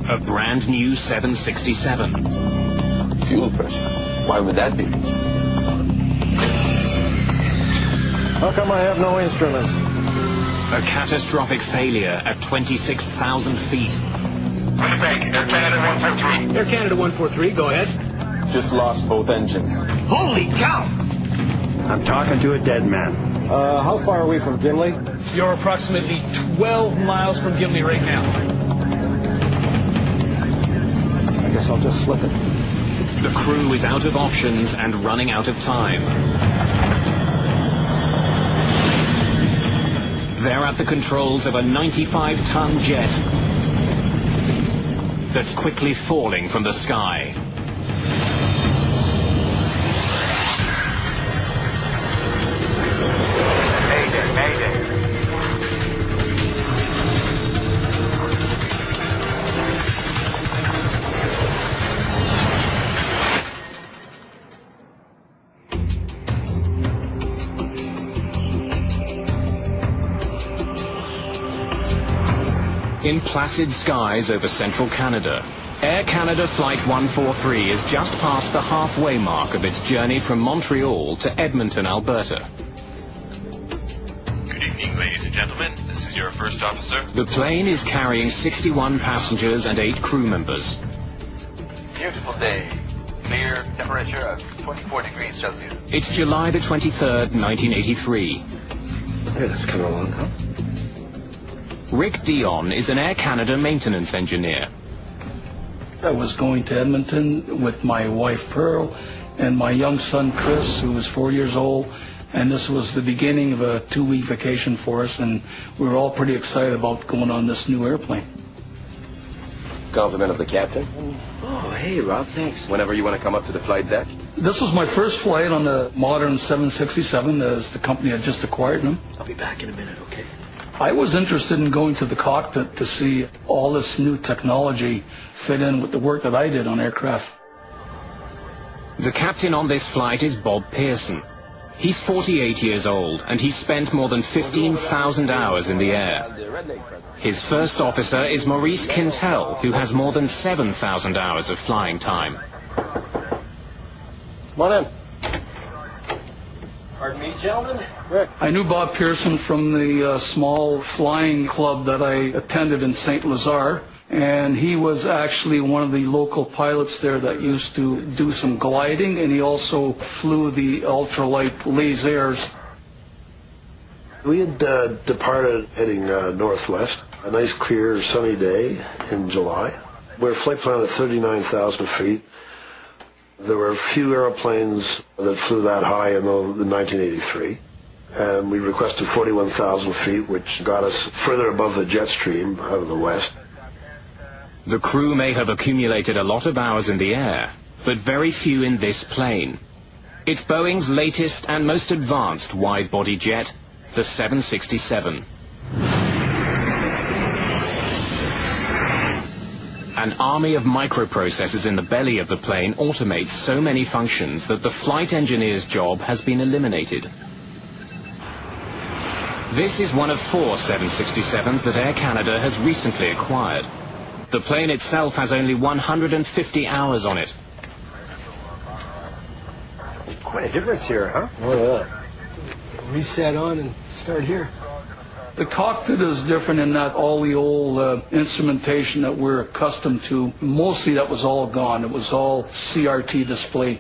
A brand new 767. Fuel pressure. Why would that be? How come I have no instruments? A catastrophic failure at 26,000 feet. Winnipeg, Air Canada 143. Air Canada 143, go ahead. Just lost both engines. Holy cow! I'm talking to a dead man. How far are we from Gimli? You're approximately 12 miles from Gimli right now. I guess I'll just slip it. The crew is out of options and running out of time. They're at the controls of a 95-ton jet that's quickly falling from the sky. Mayday. In placid skies over central Canada, Air Canada Flight 143 is just past the halfway mark of its journey from Montreal to Edmonton, Alberta. Good evening, ladies and gentlemen. This is your first officer. The plane is carrying 61 passengers and 8 crew members. Beautiful day. Clear, temperature of 24 degrees Celsius. It's July the 23rd, 1983. Hey, that's kind of a long time. Rick Dion is an Air Canada maintenance engineer. I was going to Edmonton with my wife Pearl and my young son Chris, who was 4 years old, and this was the beginning of a 2-week vacation for us, and we were all pretty excited about going on this new airplane. Compliment of the captain. Oh, hey, Rob, thanks. Whenever you want to come up to the flight deck. This was my first flight on the modern 767, as the company had just acquired them. I'll be back in a minute, okay? I was interested in going to the cockpit to see all this new technology fit in with the work that I did on aircraft. The captain on this flight is Bob Pearson. He's 48 years old and he's spent more than 15,000 hours in the air. His first officer is Maurice Quintel, who has more than 7,000 hours of flying time. Come on in. Pardon me, gentlemen? Rick. I knew Bob Pearson from the small flying club that I attended in St. Lazare, and he was actually one of the local pilots there that used to do some gliding, and he also flew the ultralight lasers. We had departed heading northwest, a nice clear sunny day in July. We were flight plan at 39,000 feet. There were few airplanes that flew that high in 1983. And we requested 41,000 feet, which got us further above the jet stream out of the west. The crew may have accumulated a lot of hours in the air, but very few in this plane. It's Boeing's latest and most advanced wide-body jet, the 767. An army of microprocessors in the belly of the plane automates so many functions that the flight engineer's job has been eliminated. This is one of 4 767s that Air Canada has recently acquired. The plane itself has only 150 hours on it. Quite a difference here, huh? Oh, yeah. Reset on and start here. The cockpit is different in that all the old instrumentation that we're accustomed to, mostly that was all gone. It was all CRT display,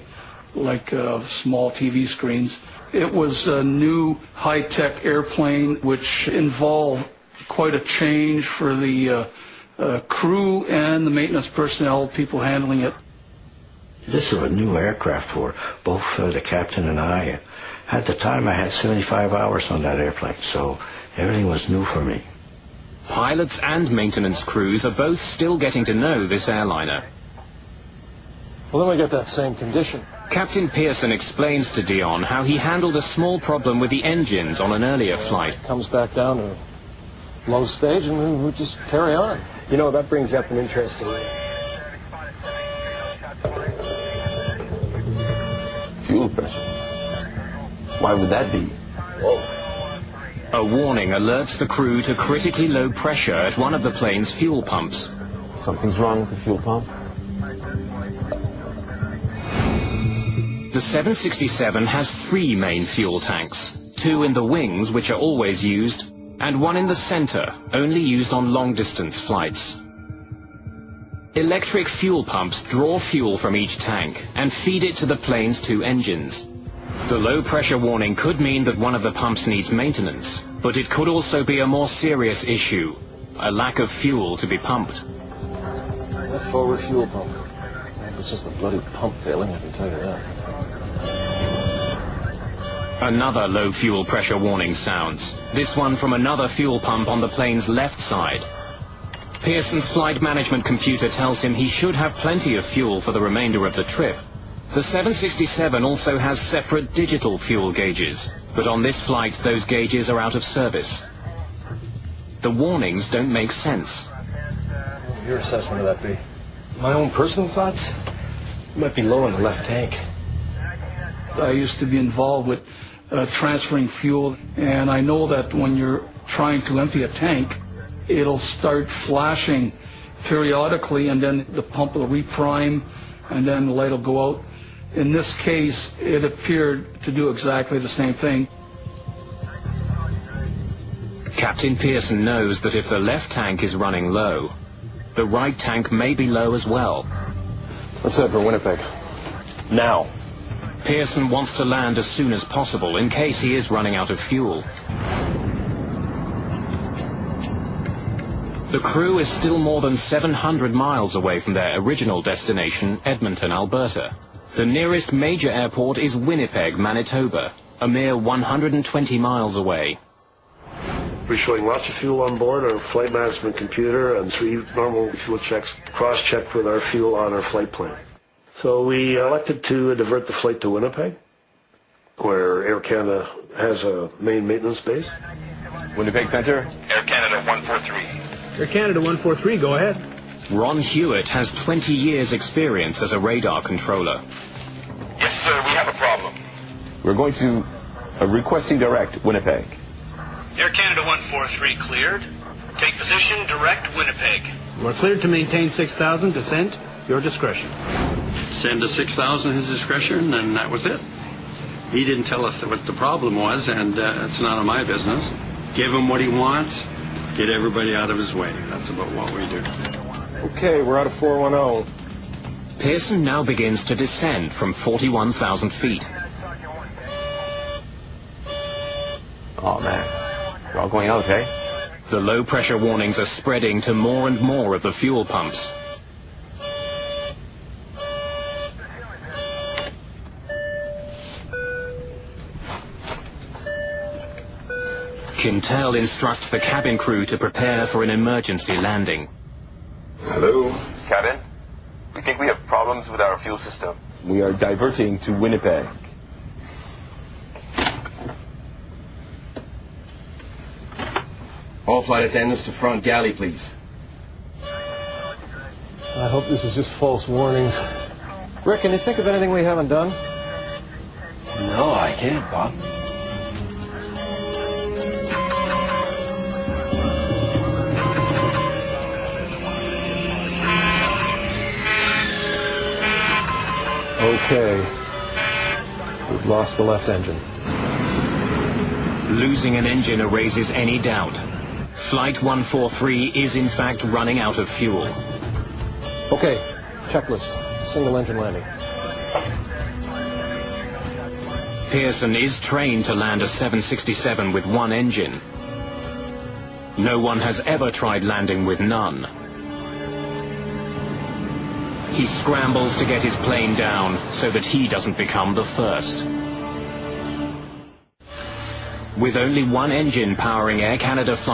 like small TV screens. It was a new high-tech airplane which involved quite a change for the crew and the maintenance personnel, people handling it. This is a new aircraft for both the captain and I. At the time I had 75 hours on that airplane, so everything was new for me. Pilots and maintenance crews are both still getting to know this airliner. Well, then we get that same condition. Captain Pearson explains to Dion how he handled a small problem with the engines on an earlier flight. Comes back down to low stage and we just carry on. You know, that brings up an interesting... Fuel pressure. Why would that be? A warning alerts the crew to critically low pressure at one of the plane's fuel pumps. Something's wrong with the fuel pump. The 767 has 3 main fuel tanks, 2 in the wings, which are always used, and 1 in the center, only used on long-distance flights. Electric fuel pumps draw fuel from each tank and feed it to the plane's 2 engines. The low-pressure warning could mean that one of the pumps needs maintenance, but it could also be a more serious issue, a lack of fuel to be pumped. That forward fuel pump. It's just a bloody pump failing, I can tell you that. Another low fuel pressure warning sounds, this one from another fuel pump on the plane's left side. Pearson's flight management computer tells him he should have plenty of fuel for the remainder of the trip. The 767 also has separate digital fuel gauges, but on this flight those gauges are out of service. The warnings don't make sense. What would your assessment of that be? My own personal thoughts? It might be low in the left tank. I used to be involved with transferring fuel, and I know that when you're trying to empty a tank, it'll start flashing periodically, and then the pump will reprime, and then the light will go out. In this case, it appeared to do exactly the same thing. Captain Pearson knows that if the left tank is running low, the right tank may be low as well. Let's head for Winnipeg. Now. Pearson wants to land as soon as possible in case he is running out of fuel. The crew is still more than 700 miles away from their original destination, Edmonton, Alberta. The nearest major airport is Winnipeg, Manitoba, a mere 120 miles away. We're showing lots of fuel on board our flight management computer and 3 normal fuel checks cross-checked with our fuel on our flight plan. So we elected to divert the flight to Winnipeg, where Air Canada has a main maintenance base. Winnipeg Center, Air Canada 143. Air Canada 143, go ahead. Ron Hewitt has 20 years' experience as a radar controller. Yes, sir, we have a problem. We're going to requesting direct Winnipeg. Air Canada 143 cleared. Take position, direct Winnipeg. We're cleared to maintain 6,000. Descent, your discretion. Send to 6,000 his discretion, and that was it. He didn't tell us what the problem was, and it's none of my business. Give him what he wants, get everybody out of his way. That's about what we do. Okay, we're out of 410. Pearson now begins to descend from 41,000 feet. Oh, man. We're all going out, okay? The low-pressure warnings are spreading to more and more of the fuel pumps. Quintel instructs the cabin crew to prepare for an emergency landing. Hello? Cabin? We think we have problems with our fuel system. We are diverting to Winnipeg. All flight attendants to front galley, please. I hope this is just false warnings. Rick, can you think of anything we haven't done? No, I can't, Bob. Okay. We've lost the left engine. Losing an engine erases any doubt. Flight 143 is in fact running out of fuel. Okay, checklist. Single engine landing. Pearson is trained to land a 767 with 1 engine. No one has ever tried landing with none. He scrambles to get his plane down so that he doesn't become the first. With only 1 engine powering Air Canada Flight